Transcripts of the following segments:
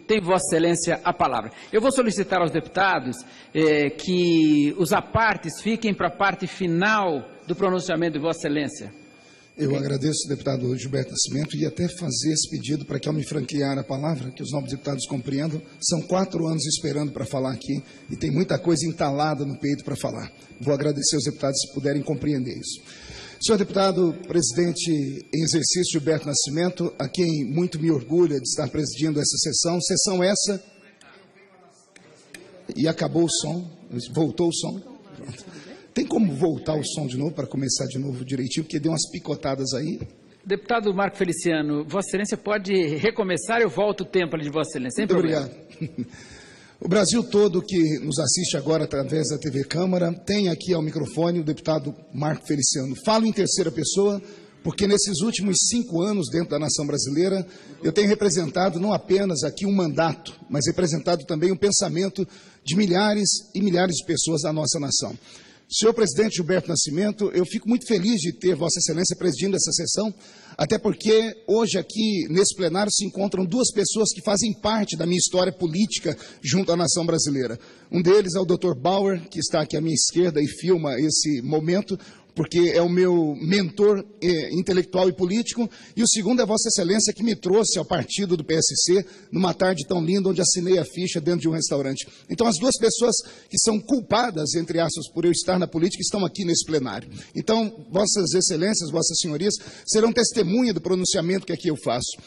tem Vossa Excelência a palavra. Eu vou solicitar aos deputados que os apartes fiquem para a parte final do pronunciamento de Vossa Excelência. Eu agradeço, deputado Gilberto Nascimento, e até fazer esse pedido para que, ao me franquear a palavra, que os nobres deputados compreendam, são 4 anos esperando para falar aqui e tem muita coisa entalada no peito para falar. Vou agradecer aos deputados se puderem compreender isso. Senhor deputado presidente em exercício Gilberto Nascimento, a quem muito me orgulha de estar presidindo essa sessão essa, e acabou o som, voltou o som. Pronto. Tem como voltar o som de novo para começar de novo direitinho, porque deu umas picotadas aí. Deputado Marco Feliciano, Vossa Excelência pode recomeçar, eu volto o tempo ali de Vossa Excelência, sem problema. Muito obrigado. O Brasil todo que nos assiste agora através da TV Câmara tem aqui ao microfone o deputado Marco Feliciano. Falo em terceira pessoa, porque nesses últimos 5 anos dentro da nação brasileira, eu tenho representado não apenas aqui um mandato, mas representado também um pensamento de milhares e milhares de pessoas da nossa nação. Senhor presidente Gilberto Nascimento, eu fico muito feliz de ter Vossa Excelência presidindo essa sessão, até porque hoje aqui nesse plenário se encontram 2 pessoas que fazem parte da minha história política junto à nação brasileira. Um deles é o Dr. Bauer, que está aqui à minha esquerda e filma esse momento, porque é o meu mentor intelectual e político, e o segundo é Vossa Excelência, que me trouxe ao partido do PSC numa tarde tão linda, onde assinei a ficha dentro de um restaurante. Então, as 2 pessoas que são culpadas, entre aspas, por eu estar na política, estão aqui nesse plenário. Então, Vossas Excelências, Vossas Senhorias, serão testemunha do pronunciamento que aqui eu faço.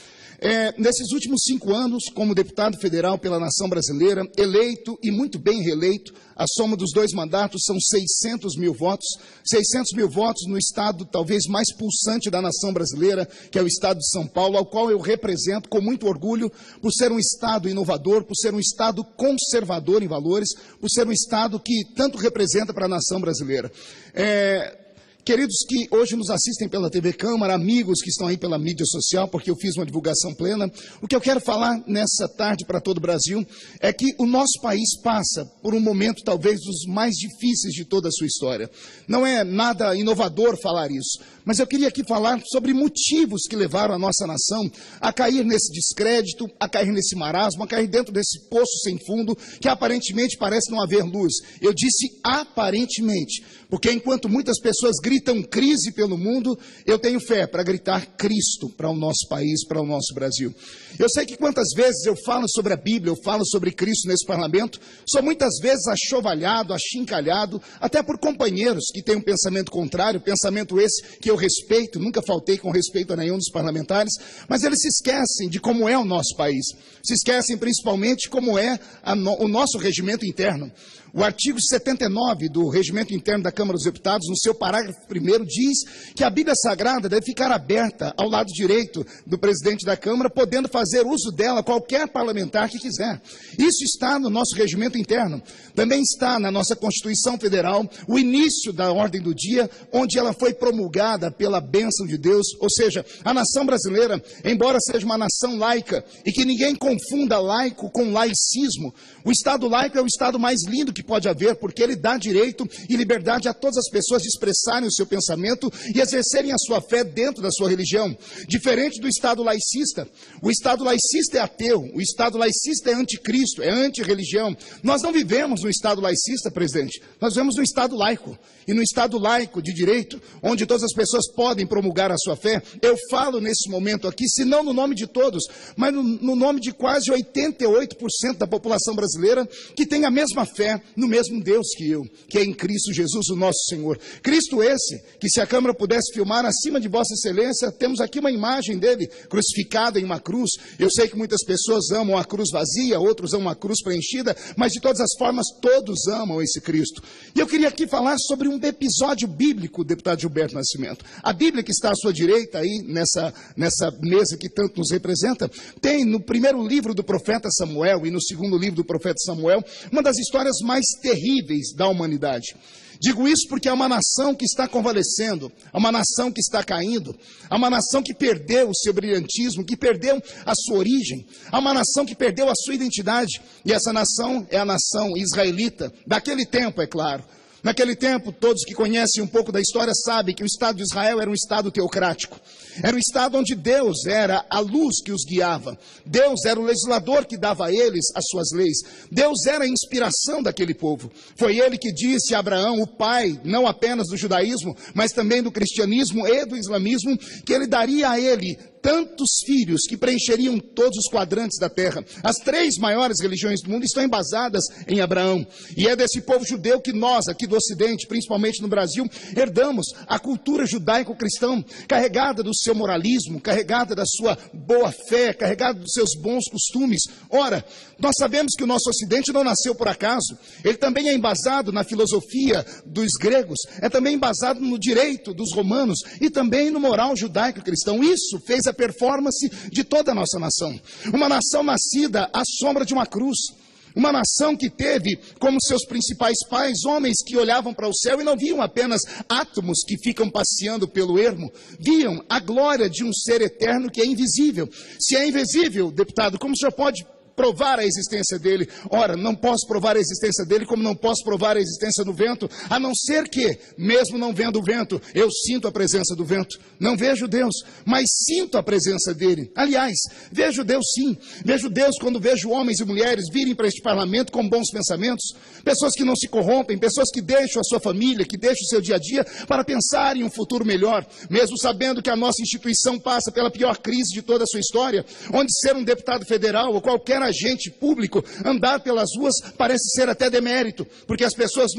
Nesses últimos 5 anos, como deputado federal pela nação brasileira, eleito e muito bem reeleito, a soma dos 2 mandatos são 600 mil votos, 600 mil votos no estado talvez mais pulsante da nação brasileira, que é o estado de São Paulo, ao qual eu represento com muito orgulho, por ser um estado inovador, por ser um estado conservador em valores, por ser um estado que tanto representa para a nação brasileira. Queridos que hoje nos assistem pela TV Câmara, amigos que estão aí pela mídia social, porque eu fiz uma divulgação plena, o que eu quero falar nessa tarde para todo o Brasil é que o nosso país passa por um momento talvez dos mais difíceis de toda a sua história. Não é nada inovador falar isso, mas eu queria aqui falar sobre motivos que levaram a nossa nação a cair nesse descrédito, a cair nesse marasmo, a cair dentro desse poço sem fundo, que aparentemente parece não haver luz. Eu disse aparentemente, porque enquanto muitas pessoas gritam crise pelo mundo, eu tenho fé para gritar Cristo para o nosso país, para o nosso Brasil. Eu sei que quantas vezes eu falo sobre a Bíblia, eu falo sobre Cristo nesse parlamento, sou muitas vezes achovalhado, achincalhado, até por companheiros que têm um pensamento contrário, pensamento esse que eu respeito, nunca faltei com respeito a nenhum dos parlamentares, mas eles se esquecem de como é o nosso país, se esquecem principalmente como é o nosso regimento interno. O artigo 79 do Regimento Interno da Câmara dos Deputados, no seu parágrafo 1º, diz que a Bíblia Sagrada deve ficar aberta ao lado direito do presidente da Câmara, podendo fazer uso dela qualquer parlamentar que quiser. Isso está no nosso regimento interno. Também está na nossa Constituição Federal o início da ordem do dia, onde ela foi promulgada pela bênção de Deus. Ou seja, a nação brasileira, embora seja uma nação laica, e que ninguém confunda laico com laicismo, o Estado laico é o Estado mais lindo que pode haver, porque ele dá direito e liberdade a todas as pessoas de expressarem o seu pensamento e exercerem a sua fé dentro da sua religião. Diferente do Estado laicista. O Estado laicista é ateu, o Estado laicista é anticristo, é antirreligião. Nós não vivemos no Estado laicista, presidente, nós vivemos no Estado laico. E no Estado laico de direito, onde todas as pessoas podem promulgar a sua fé, eu falo nesse momento aqui, se não no nome de todos, mas no nome de quase 88% da população brasileira que tem a mesma fé no mesmo Deus que eu, que é em Cristo Jesus, o nosso Senhor. Cristo esse, que se a Câmara pudesse filmar acima de Vossa Excelência, temos aqui uma imagem dele, crucificado em uma cruz. Eu sei que muitas pessoas amam a cruz vazia, outros amam a cruz preenchida, mas de todas as formas, todos amam esse Cristo. E eu queria aqui falar sobre um episódio bíblico, deputado Gilberto Nascimento. A Bíblia que está à sua direita aí, nessa mesa que tanto nos representa, tem no primeiro livro do profeta Samuel e no segundo livro do profeta Samuel, uma das histórias mais terríveis da humanidade. Digo isso porque é uma nação que está convalescendo, é uma nação que está caindo, é uma nação que perdeu o seu brilhantismo, que perdeu a sua origem, é uma nação que perdeu a sua identidade, e essa nação é a nação israelita, daquele tempo, é claro. Naquele tempo, todos que conhecem um pouco da história sabem que o Estado de Israel era um Estado teocrático. Era um Estado onde Deus era a luz que os guiava. Deus era o legislador que dava a eles as suas leis. Deus era a inspiração daquele povo. Foi ele que disse a Abraão, o pai, não apenas do judaísmo, mas também do cristianismo e do islamismo, que ele daria a ele tantos filhos que preencheriam todos os quadrantes da terra. As 3 maiores religiões do mundo estão embasadas em Abraão. E é desse povo judeu que nós, aqui do Ocidente, principalmente no Brasil, herdamos a cultura judaico-cristã, carregada do seu moralismo, carregada da sua boa fé, carregada dos seus bons costumes. Ora, nós sabemos que o nosso Ocidente não nasceu por acaso. Ele também é embasado na filosofia dos gregos, é também embasado no direito dos romanos e também no moral judaico-cristão. Isso fez a performance de toda a nossa nação. Uma nação nascida à sombra de uma cruz. Uma nação que teve como seus principais pais homens que olhavam para o céu e não viam apenas átomos que ficam passeando pelo ermo. Viam a glória de um ser eterno que é invisível. Se é invisível, deputado, como o senhor pode provar a existência dele? Ora, não posso provar a existência dele como não posso provar a existência do vento, a não ser que, mesmo não vendo o vento, eu sinto a presença do vento. Não vejo Deus, mas sinto a presença dele. Aliás, vejo Deus sim. Vejo Deus quando vejo homens e mulheres virem para este parlamento com bons pensamentos, pessoas que não se corrompem, pessoas que deixam a sua família, que deixam o seu dia a dia para pensar em um futuro melhor, mesmo sabendo que a nossa instituição passa pela pior crise de toda a sua história, onde ser um deputado federal ou qualquer agente público andar pelas ruas parece ser até demérito, porque as pessoas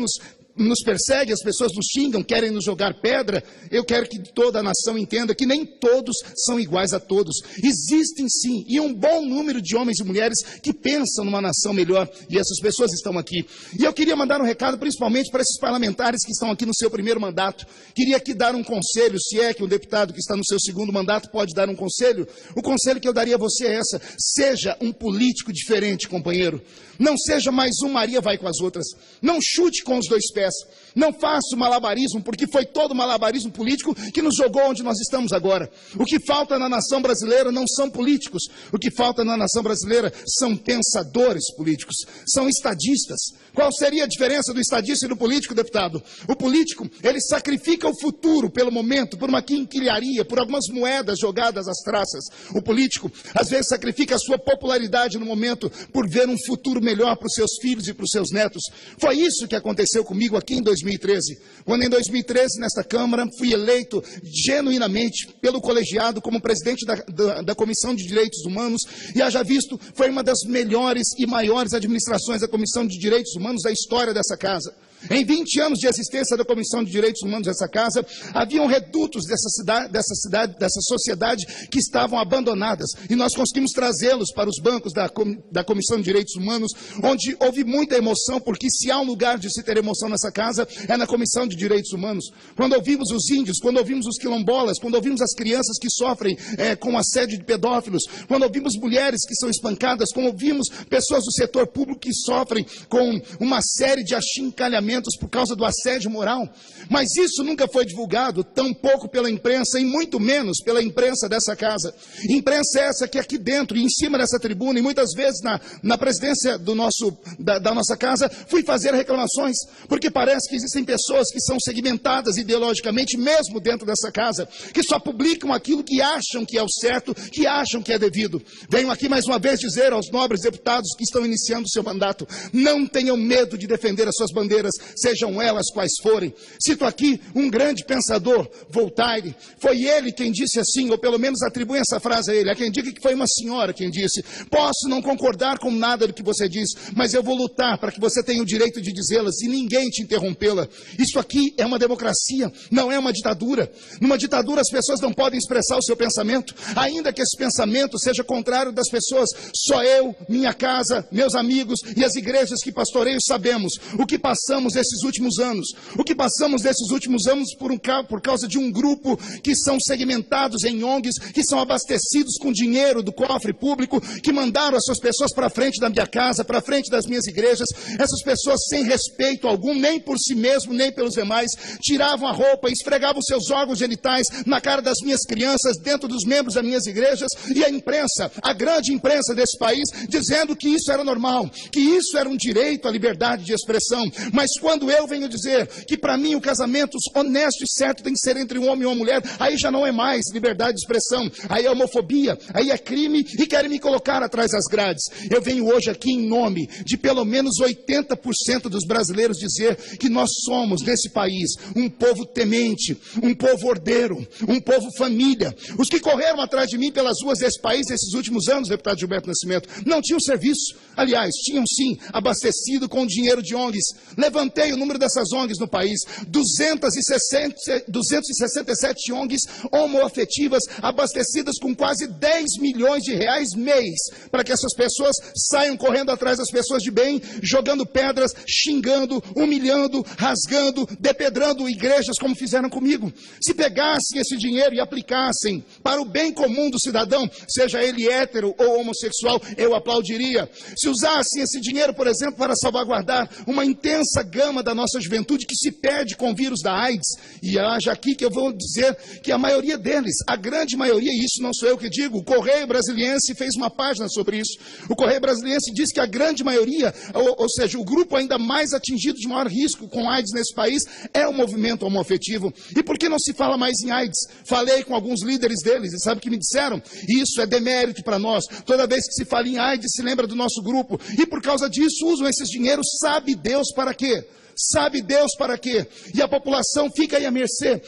nos perseguem, as pessoas nos xingam, querem nos jogar pedra. Eu quero que toda a nação entenda que nem todos são iguais a todos. Existem sim, e um bom número de homens e mulheres que pensam numa nação melhor, e essas pessoas estão aqui. E eu queria mandar um recado principalmente para esses parlamentares que estão aqui no seu primeiro mandato. Queria aqui dar um conselho, se é que um deputado que está no seu segundo mandato pode dar um conselho. O conselho que eu daria a você é essa: seja um político diferente, companheiro. Não seja mais um Maria vai com as outras. Não chute com os 2 pés. Não faça o malabarismo, porque foi todo o malabarismo político que nos jogou onde nós estamos agora. O que falta na nação brasileira não são políticos. O que falta na nação brasileira são pensadores políticos. São estadistas. Qual seria a diferença do estadista e do político, deputado? O político, ele sacrifica o futuro pelo momento, por uma quinquilharia, por algumas moedas jogadas às traças. O político, às vezes, sacrifica a sua popularidade no momento por ver um futuro melhor para os seus filhos e para os seus netos. Foi isso que aconteceu comigo aqui em 2013. Quando em 2013, nesta Câmara, fui eleito genuinamente pelo colegiado como presidente da Comissão de Direitos Humanos, e haja visto, foi uma das melhores e maiores administrações da Comissão de Direitos Humanos da história dessa casa. Em 20 anos de existência da Comissão de Direitos Humanos dessa casa, haviam redutos dessa sociedade que estavam abandonadas, e nós conseguimos trazê-los para os bancos da Comissão de Direitos Humanos, onde houve muita emoção, porque se há um lugar de se ter emoção nessa casa, é na Comissão de Direitos Humanos. Quando ouvimos os índios, quando ouvimos os quilombolas, quando ouvimos as crianças que sofrem com assédio de pedófilos, quando ouvimos mulheres que são espancadas, quando ouvimos pessoas do setor público que sofrem com uma série de achincalhamentos por causa do assédio moral. Mas isso nunca foi divulgado, tampouco pela imprensa, e muito menos pela imprensa dessa casa. Imprensa essa que aqui dentro, e em cima dessa tribuna, e muitas vezes na presidência da nossa casa, fui fazer reclamações, porque parece que existem pessoas que são segmentadas ideologicamente, mesmo dentro dessa casa, que só publicam aquilo que acham que é o certo, que acham que é devido. Venho aqui mais uma vez dizer aos nobres deputados que estão iniciando o seu mandato: não tenham medo de defender as suas bandeiras, sejam elas quais forem. Cito aqui um grande pensador, Voltaire. Foi ele quem disse assim, ou pelo menos atribui essa frase a ele. Há quem diga que foi uma senhora quem disse: posso não concordar com nada do que você diz, mas eu vou lutar para que você tenha o direito de dizê-las e ninguém te interrompê-la. Isso aqui é uma democracia, não é uma ditadura. Numa ditadura as pessoas não podem expressar o seu pensamento, ainda que esse pensamento seja contrário das pessoas. Só eu, minha casa, meus amigos e as igrejas que pastoreio sabemos o que passamos esses últimos anos. O que passamos desses últimos anos por causa de um grupo que são segmentados em ONGs, que são abastecidos com dinheiro do cofre público, que mandaram as suas pessoas para frente da minha casa, para frente das minhas igrejas. Essas pessoas, sem respeito algum, nem por si mesmo, nem pelos demais, tiravam a roupa, esfregavam seus órgãos genitais na cara das minhas crianças, dentro dos membros das minhas igrejas, e a imprensa, a grande imprensa desse país, dizendo que isso era normal, que isso era um direito à liberdade de expressão. Mas Mas quando eu venho dizer que para mim o casamento honesto e certo tem que ser entre um homem e uma mulher, aí já não é mais liberdade de expressão, aí é homofobia, aí é crime e querem me colocar atrás das grades. Eu venho hoje aqui em nome de pelo menos 80% dos brasileiros dizer que nós somos, nesse país, um povo temente, um povo ordeiro, um povo família. Os que correram atrás de mim pelas ruas desse país nesses últimos anos, deputado Gilberto Nascimento, não tinham serviço. Aliás, tinham sim, abastecido com dinheiro de ONGs. Levantei o número dessas ONGs no país, 267 ONGs homoafetivas, abastecidas com quase 10 milhões de reais mês, para que essas pessoas saiam correndo atrás das pessoas de bem, jogando pedras, xingando, humilhando, rasgando, depedrando igrejas, como fizeram comigo. Se pegassem esse dinheiro e aplicassem para o bem comum do cidadão, seja ele hétero ou homossexual, eu aplaudiria. Se usassem esse dinheiro, por exemplo, para salvaguardar uma intensa gama da nossa juventude que se perde com o vírus da AIDS, e haja aqui que eu vou dizer que a maioria deles, a grande maioria, e isso não sou eu que digo, o Correio Brasiliense fez uma página sobre isso. O Correio Brasiliense diz que a grande maioria, ou seja, o grupo ainda mais atingido de maior risco com AIDS nesse país, é o movimento homoafetivo. E por que não se fala mais em AIDS? Falei com alguns líderes deles, e sabe o que me disseram? Isso é demérito para nós. Toda vez que se fala em AIDS, se lembra do nosso grupo. E por causa disso, usam esses dinheiros, sabe Deus para quê? Sabe Deus para quê? E a população fica aí à mercê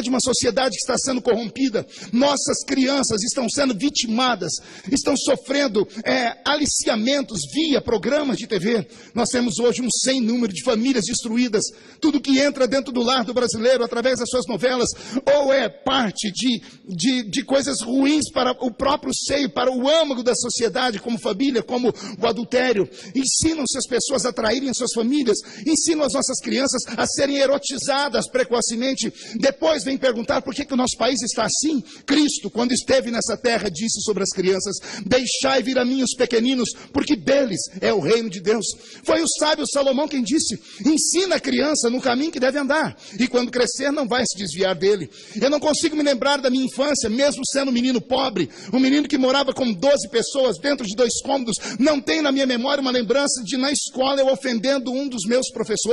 de uma sociedade que está sendo corrompida. Nossas crianças estão sendo vitimadas, estão sofrendo aliciamentos via programas de TV. Nós temos hoje um sem número de famílias destruídas. Tudo que entra dentro do lar do brasileiro, através das suas novelas, ou é parte de coisas ruins para o próprio seio, para o âmago da sociedade, como família, como o adultério. Ensinam-se as pessoas a traírem as suas famílias, ensinam as nossas crianças a serem erotizadas precocemente. Depois vem perguntar por que o nosso país está assim. Cristo, quando esteve nessa terra, disse sobre as crianças: deixai vir a mim os pequeninos, porque deles é o reino de Deus. Foi o sábio Salomão quem disse: ensina a criança no caminho que deve andar, e quando crescer não vai se desviar dele. Eu não consigo me lembrar da minha infância, mesmo sendo um menino pobre, um menino que morava com 12 pessoas dentro de 2 cômodos. Não tenho na minha memória uma lembrança de na escola eu ofendendo um dos meus professores,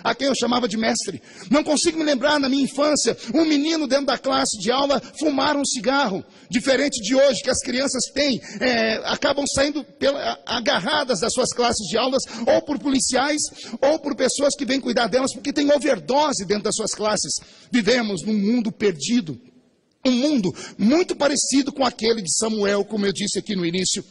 a quem eu chamava de mestre. Não consigo me lembrar na minha infância um menino dentro da classe de aula fumar um cigarro, diferente de hoje, que as crianças acabam saindo agarradas das suas classes de aulas, ou por policiais, ou por pessoas que vêm cuidar delas, porque tem overdose dentro das suas classes. Vivemos num mundo perdido, um mundo muito parecido com aquele de Samuel, como eu disse aqui no início.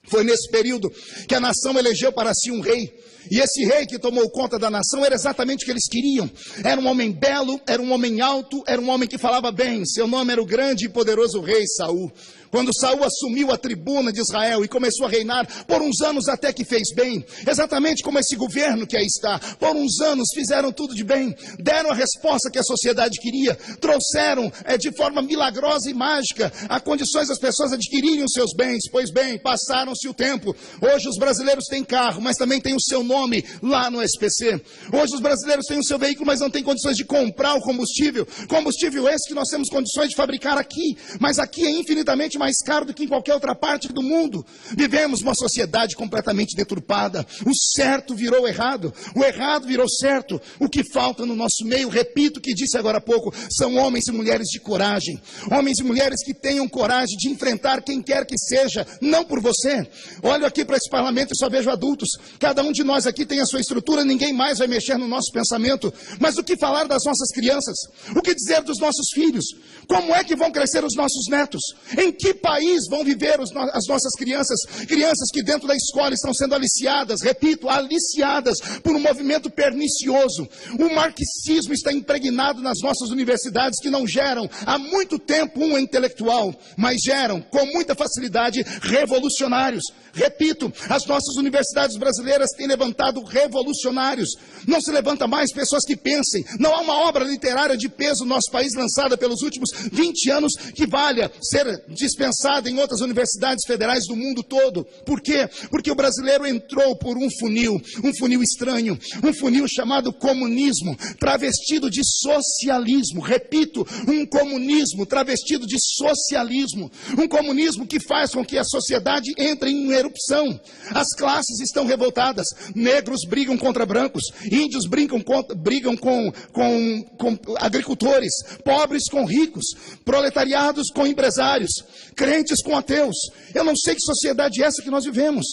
Foi nesse período que a nação elegeu para si um rei. E esse rei que tomou conta da nação era exatamente o que eles queriam. Era um homem belo, era um homem alto, era um homem que falava bem. Seu nome era o grande e poderoso rei Saul. Quando Saul assumiu a tribuna de Israel e começou a reinar, por uns anos até que fez bem, exatamente como esse governo que aí está. Por uns anos fizeram tudo de bem, deram a resposta que a sociedade queria, trouxeram de forma milagrosa e mágica a condições das pessoas adquirirem os seus bens. Pois bem, passaram-se o tempo. Hoje os brasileiros têm carro, mas também têm o seu nome lá no SPC. Hoje os brasileiros têm o seu veículo, mas não têm condições de comprar o combustível. Combustível esse que nós temos condições de fabricar aqui, mas aqui é infinitamente mais caro do que em qualquer outra parte do mundo. Vivemos uma sociedade completamente deturpada. O certo virou errado, o errado virou certo. O que falta no nosso meio, repito o que disse agora há pouco, são homens e mulheres de coragem. Homens e mulheres que tenham coragem de enfrentar quem quer que seja, não por você. Olho aqui para esse parlamento e só vejo adultos. Cada um de nós aqui tem a sua estrutura, ninguém mais vai mexer no nosso pensamento. Mas o que falar das nossas crianças? O que dizer dos nossos filhos? Como é que vão crescer os nossos netos? Em que país vão viver as nossas crianças? Crianças que dentro da escola estão sendo aliciadas, repito, aliciadas por um movimento pernicioso. O marxismo está impregnado nas nossas universidades, que não geram há muito tempo um intelectual, mas geram com muita facilidade revolucionários. Repito, as nossas universidades brasileiras têm levantado revolucionários. Não se levanta mais pessoas que pensem. Não há uma obra literária de peso no nosso país lançada pelos últimos 20 anos que valha ser dispensada em outras universidades federais do mundo todo. Por quê? Porque o brasileiro entrou por um funil estranho, um funil chamado comunismo, travestido de socialismo. Repito, um comunismo travestido de socialismo. Um comunismo que faz com que a sociedade entre em erupção. As classes estão revoltadas. Negros brigam contra brancos, índios brigam com agricultores, pobres com ricos, proletariados com empresários, crentes com ateus. Eu não sei que sociedade é essa que nós vivemos.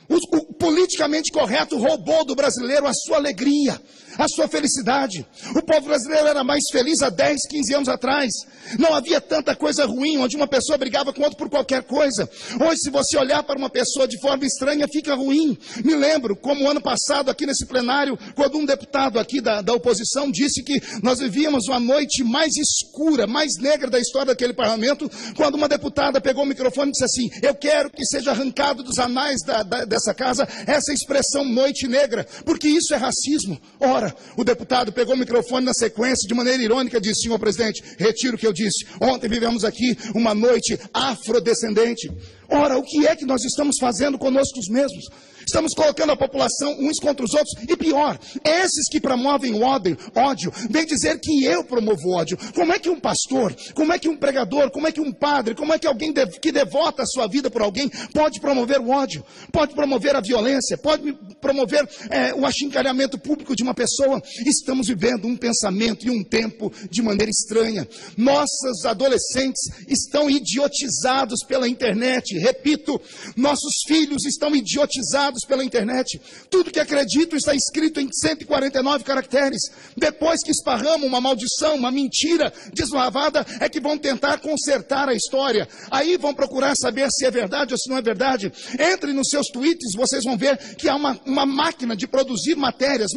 O politicamente correto roubou do brasileiro a sua alegria, a sua felicidade. O povo brasileiro era mais feliz há 10, 15 anos atrás. Não havia tanta coisa ruim, onde uma pessoa brigava com outra por qualquer coisa. Hoje, se você olhar para uma pessoa de forma estranha, fica ruim. Me lembro, como ano passado, aqui nesse plenário, quando um deputado aqui da oposição disse que nós vivíamos uma noite mais escura, mais negra da história daquele parlamento, quando uma deputada pegou o microfone e disse assim: eu quero que seja arrancado dos anais dessa casa essa expressão noite negra, porque isso é racismo. Ora, o deputado pegou o microfone na sequência, de maneira irônica, disse: senhor presidente, retiro o que eu disse. Ontem vivemos aqui uma noite afrodescendente. Ora, o que é que nós estamos fazendo conosco mesmos? Estamos colocando a população uns contra os outros. E pior, esses que promovem o ódio, vem dizer que eu promovo ódio. Como é que um pastor, como é que um pregador, como é que um padre, como é que alguém que devota a sua vida por alguém pode promover o ódio? Pode promover a violência? Pode promover o achincalhamento público de uma pessoa? Estamos vivendo um pensamento e um tempo de maneira estranha. Nossos adolescentes estão idiotizados pela internet. Repito, nossos filhos estão idiotizados pela internet. Tudo que acredito está escrito em 149 caracteres. Depois que esparramam uma maldição, uma mentira deslavada, é que vão tentar consertar a história. Aí vão procurar saber se é verdade ou se não é verdade. Entre nos seus tweets, vocês vão ver que há uma máquina de produzir matérias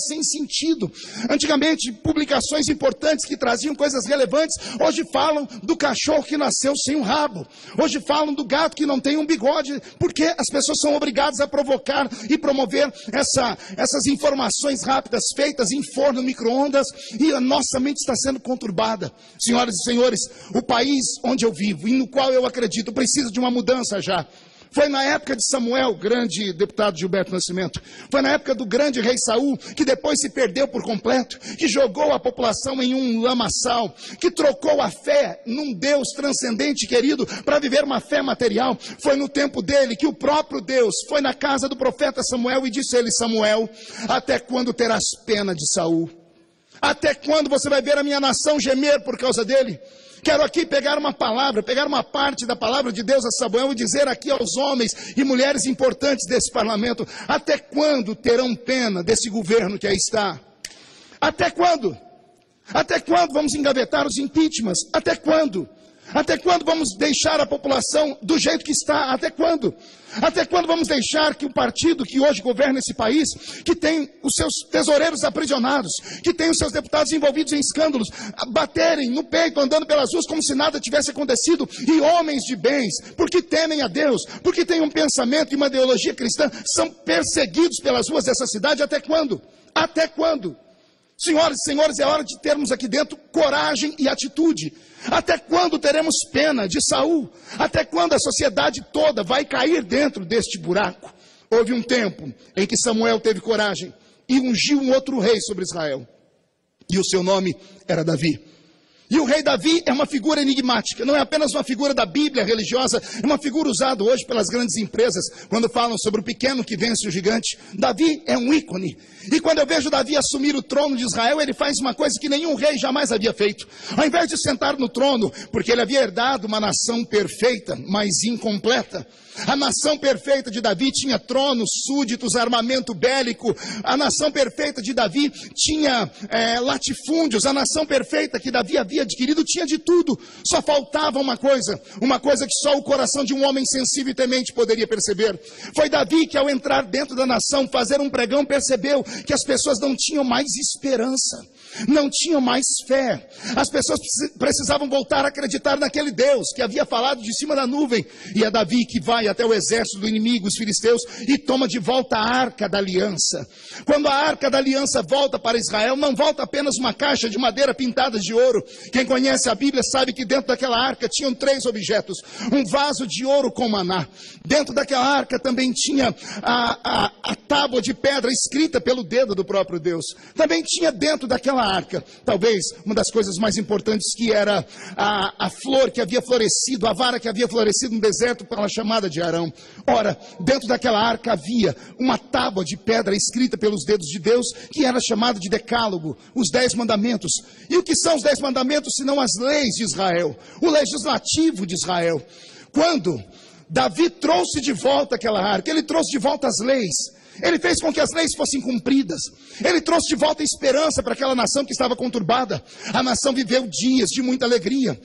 sem sentido. Antigamente, publicações importantes que traziam coisas relevantes, hoje falam do cachorro que nasceu sem um rabo. Hoje falam do gato que não tem um bigode, porque as pessoas são obrigadas a provocar e promover essas informações rápidas feitas em forno, micro-ondas, e a nossa mente está sendo conturbada. Senhoras e senhores, o país onde eu vivo e no qual eu acredito precisa de uma mudança já. Foi na época de Samuel, grande deputado Gilberto Nascimento, foi na época do grande rei Saul, que depois se perdeu por completo, que jogou a população em um lamaçal, que trocou a fé num Deus transcendente, querido, para viver uma fé material. Foi no tempo dele que o próprio Deus foi na casa do profeta Samuel e disse a ele: Samuel, até quando terás pena de Saul? Até quando você vai ver a minha nação gemer por causa dele? Quero aqui pegar uma parte da palavra de Deus a Samuel e dizer aqui aos homens e mulheres importantes desse parlamento: até quando terão pena desse governo que aí está? Até quando? Até quando vamos engavetar os impeachments? Até quando? Até quando vamos deixar a população do jeito que está? Até quando? Até quando vamos deixar que o partido que hoje governa esse país, que tem os seus tesoureiros aprisionados, que tem os seus deputados envolvidos em escândalos, baterem no peito, andando pelas ruas como se nada tivesse acontecido, e homens de bens, porque temem a Deus, porque têm um pensamento e uma ideologia cristã, são perseguidos pelas ruas dessa cidade? Até quando? Até quando? Senhoras e senhores, é hora de termos aqui dentro coragem e atitude. Até quando teremos pena de Saul? Até quando a sociedade toda vai cair dentro deste buraco? Houve um tempo em que Samuel teve coragem e ungiu um outro rei sobre Israel. E o seu nome era Davi. E o rei Davi é uma figura enigmática, não é apenas uma figura da Bíblia religiosa, é uma figura usada hoje pelas grandes empresas, quando falam sobre o pequeno que vence o gigante. Davi é um ícone. E quando eu vejo Davi assumir o trono de Israel, ele faz uma coisa que nenhum rei jamais havia feito. Ao invés de sentar no trono, porque ele havia herdado uma nação perfeita, mas incompleta. A nação perfeita de Davi tinha tronos, súditos, armamento bélico. A nação perfeita de Davi tinha latifúndios. A nação perfeita que Davi havia adquirido tinha de tudo. Só faltava uma coisa que só o coração de um homem sensível e temente poderia perceber. Foi Davi que, ao entrar dentro da nação, fazer um pregão, percebeu que as pessoas não tinham mais esperança, não tinham mais fé. As pessoas precisavam voltar a acreditar naquele Deus que havia falado de cima da nuvem. E é Davi que vai até o exército do inimigo, os filisteus, e toma de volta a Arca da Aliança. Quando a Arca da Aliança volta para Israel, não volta apenas uma caixa de madeira pintada de ouro, Quem conhece a Bíblia sabe que dentro daquela arca tinham 3 objetos. Um vaso de ouro com maná. Dentro daquela arca também tinha a tábua de pedra escrita pelo dedo do próprio Deus. Também tinha dentro daquela arca, talvez uma das coisas mais importantes, que era a flor que havia florescido, a vara que havia florescido no deserto pela chamada de Arão. Ora, dentro daquela arca havia uma tábua de pedra escrita pelos dedos de Deus, que era chamada de Decálogo, os 10 mandamentos. E o que são os 10 mandamentos, senão as leis de Israel, o legislativo de Israel? Quando Davi trouxe de volta aquela arca, ele trouxe de volta as leis. Ele fez com que as leis fossem cumpridas. Ele trouxe de volta a esperança para aquela nação que estava conturbada. A nação viveu dias de muita alegria.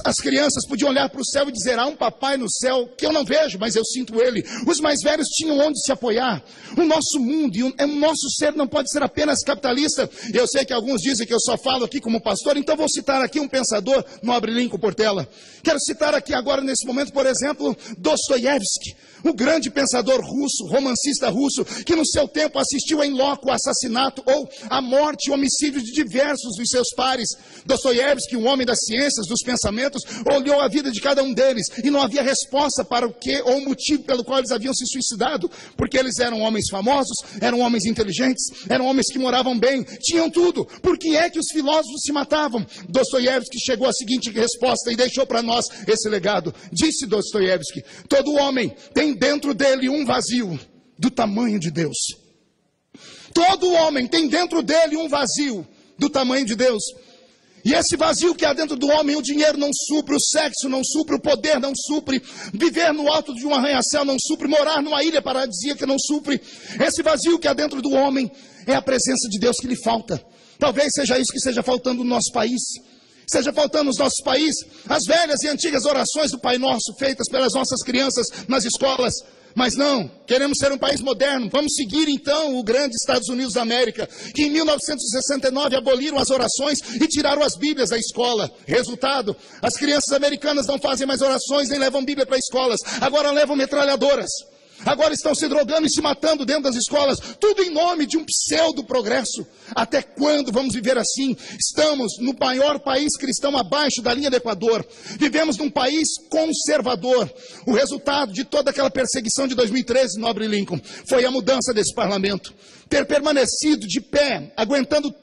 As crianças podiam olhar para o céu e dizer: há um papai no céu que eu não vejo, mas eu sinto ele. Os mais velhos tinham onde se apoiar. O nosso mundo e o nosso ser não pode ser apenas capitalista. Eu sei que alguns dizem que eu só falo aqui como pastor, então vou citar aqui um pensador, Nobre Lincoln Portela. Quero citar aqui agora, nesse momento, por exemplo, Dostoiévski, o grande pensador russo, romancista russo, que no seu tempo assistiu em loco ao assassinato ou à morte e homicídio de diversos dos seus pares. Dostoiévski, um homem das ciências, dos pensamentos, olhou a vida de cada um deles e não havia resposta para o que ou o motivo pelo qual eles haviam se suicidado, porque eles eram homens famosos, eram homens inteligentes, eram homens que moravam bem, tinham tudo. Por que é que os filósofos se matavam? Dostoiévski chegou à seguinte resposta e deixou para nós esse legado. Disse Dostoiévski: todo homem tem dentro dele um vazio do tamanho de Deus. Todo homem tem dentro dele um vazio do tamanho de Deus. E esse vazio que há dentro do homem, o dinheiro não supre, o sexo não supre, o poder não supre, viver no alto de um arranha-céu não supre, morar numa ilha paradisíaca não supre. Esse vazio que há dentro do homem é a presença de Deus que lhe falta. Talvez seja isso que esteja faltando no nosso país. Seja faltando nos nossos países as velhas e antigas orações do Pai Nosso, feitas pelas nossas crianças nas escolas. Mas não, queremos ser um país moderno. Vamos seguir então o grande Estados Unidos da América, que em 1969 aboliram as orações e tiraram as Bíblias da escola. Resultado, as crianças americanas não fazem mais orações nem levam Bíblia para escolas, agora levam metralhadoras. Agora estão se drogando e se matando dentro das escolas, tudo em nome de um pseudo-progresso. Até quando vamos viver assim? Estamos no maior país cristão abaixo da linha do Equador. Vivemos num país conservador. O resultado de toda aquela perseguição de 2013, Nobre Lincoln, foi a mudança desse parlamento. Ter permanecido de pé, aguentando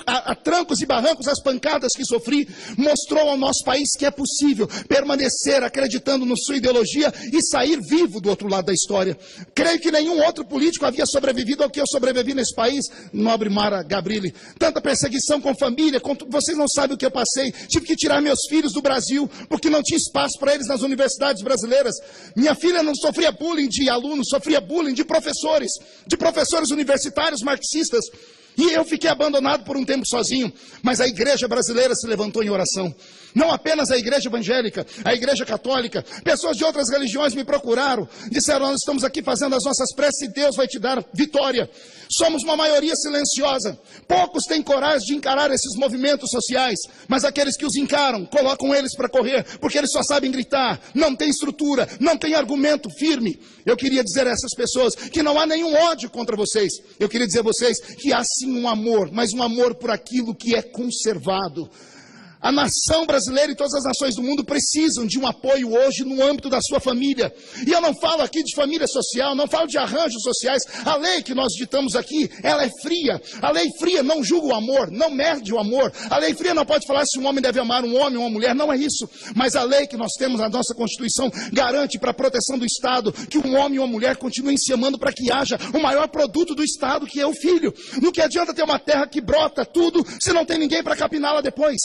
a trancos e barrancos as pancadas que sofri, mostrou ao nosso país que é possível permanecer acreditando na sua ideologia e sair vivo do outro lado da história. Creio que nenhum outro político havia sobrevivido ao que eu sobrevivi nesse país, Nobre Mara Gabrilli. Tanta perseguição com família, vocês não sabem o que eu passei. Tive que tirar meus filhos do Brasil, porque não tinha espaço para eles nas universidades brasileiras. Minha filha não sofria bullying de alunos, sofria bullying de professores universitários marxistas. E eu fiquei abandonado por um tempo sozinho, mas a igreja brasileira se levantou em oração. Não apenas a igreja evangélica, a igreja católica, pessoas de outras religiões me procuraram, disseram: nós estamos aqui fazendo as nossas preces e Deus vai te dar vitória. Somos uma maioria silenciosa, poucos têm coragem de encarar esses movimentos sociais, mas aqueles que os encaram, colocam eles para correr, porque eles só sabem gritar, não tem estrutura, não tem argumento firme. Eu queria dizer a essas pessoas que não há nenhum ódio contra vocês, eu queria dizer a vocês que há sim um amor, mas um amor por aquilo que é conservado. A nação brasileira e todas as nações do mundo precisam de um apoio hoje no âmbito da sua família. E eu não falo aqui de família social, não falo de arranjos sociais. A lei que nós ditamos aqui, ela é fria. A lei fria não julga o amor, não mede o amor. A lei fria não pode falar se um homem deve amar um homem ou uma mulher, não é isso. Mas a lei que nós temos na nossa Constituição garante para a proteção do Estado que um homem e uma mulher continuem se amando para que haja o maior produto do Estado, que é o filho. No que adianta ter uma terra que brota tudo se não tem ninguém para capiná-la depois?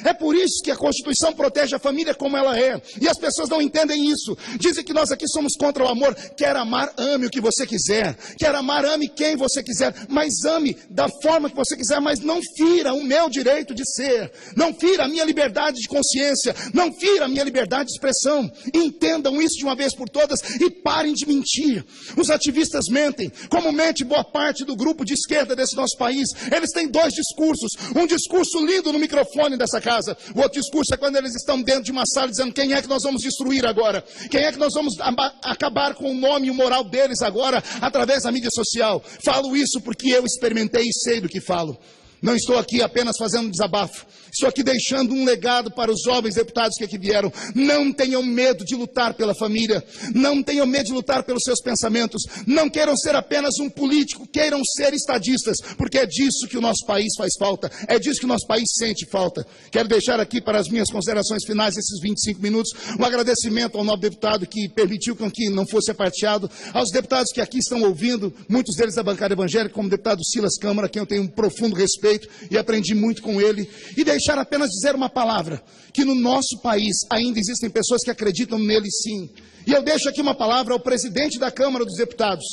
É por isso que a Constituição protege a família como ela é. E as pessoas não entendem isso. Dizem que nós aqui somos contra o amor. Quer amar, ame o que você quiser. Quer amar, ame quem você quiser. Mas ame da forma que você quiser. Mas não fira o meu direito de ser. Não fira a minha liberdade de consciência. Não fira a minha liberdade de expressão. Entendam isso de uma vez por todas e parem de mentir. Os ativistas mentem. Como mente boa parte do grupo de esquerda desse nosso país. Eles têm dois discursos. Um discurso lindo no microfone dessa casa. O outro discurso é quando eles estão dentro de uma sala dizendo: quem é que nós vamos destruir agora? Quem é que nós vamos acabar com o nome e o moral deles agora através da mídia social? Falo isso porque eu experimentei e sei do que falo. Não estou aqui apenas fazendo um desabafo. Estou aqui deixando um legado para os jovens deputados que aqui vieram. Não tenham medo de lutar pela família. Não tenham medo de lutar pelos seus pensamentos. Não queiram ser apenas um político. Queiram ser estadistas. Porque é disso que o nosso país faz falta. É disso que o nosso país sente falta. Quero deixar aqui para as minhas considerações finais, esses 25 minutos, um agradecimento ao novo deputado que permitiu que não fosse aparteado. Aos deputados que aqui estão ouvindo, muitos deles da bancada evangélica, como o deputado Silas Câmara, a quem eu tenho um profundo respeito e aprendi muito com ele, e deixar apenas dizer uma palavra, que no nosso país ainda existem pessoas que acreditam nele sim. E eu deixo aqui uma palavra ao presidente da Câmara dos Deputados.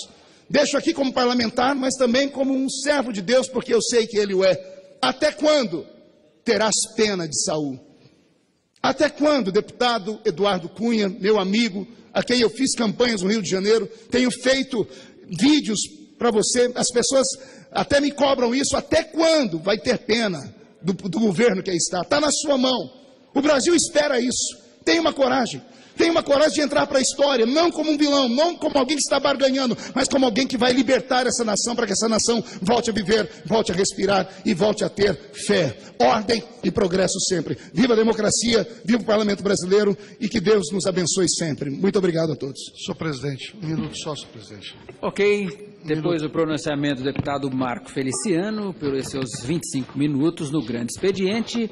Deixo aqui como parlamentar, mas também como um servo de Deus, porque eu sei que ele o é. Até quando terás pena de Saul? Até quando, deputado Eduardo Cunha, meu amigo, a quem eu fiz campanhas no Rio de Janeiro, tenho feito vídeos para você, as pessoas até me cobram isso, até quando vai ter pena do governo que aí está? Está na sua mão. O Brasil espera isso. Tenha uma coragem de entrar para a história, não como um vilão, não como alguém que está barganhando, mas como alguém que vai libertar essa nação, para que essa nação volte a viver, volte a respirar e volte a ter fé, ordem e progresso sempre. Viva a democracia, viva o Parlamento brasileiro e que Deus nos abençoe sempre. Muito obrigado a todos. Senhor presidente, um minuto só, senhor presidente. Ok. Depois do pronunciamento do deputado Marco Feliciano, pelos seus 25 minutos no grande expediente.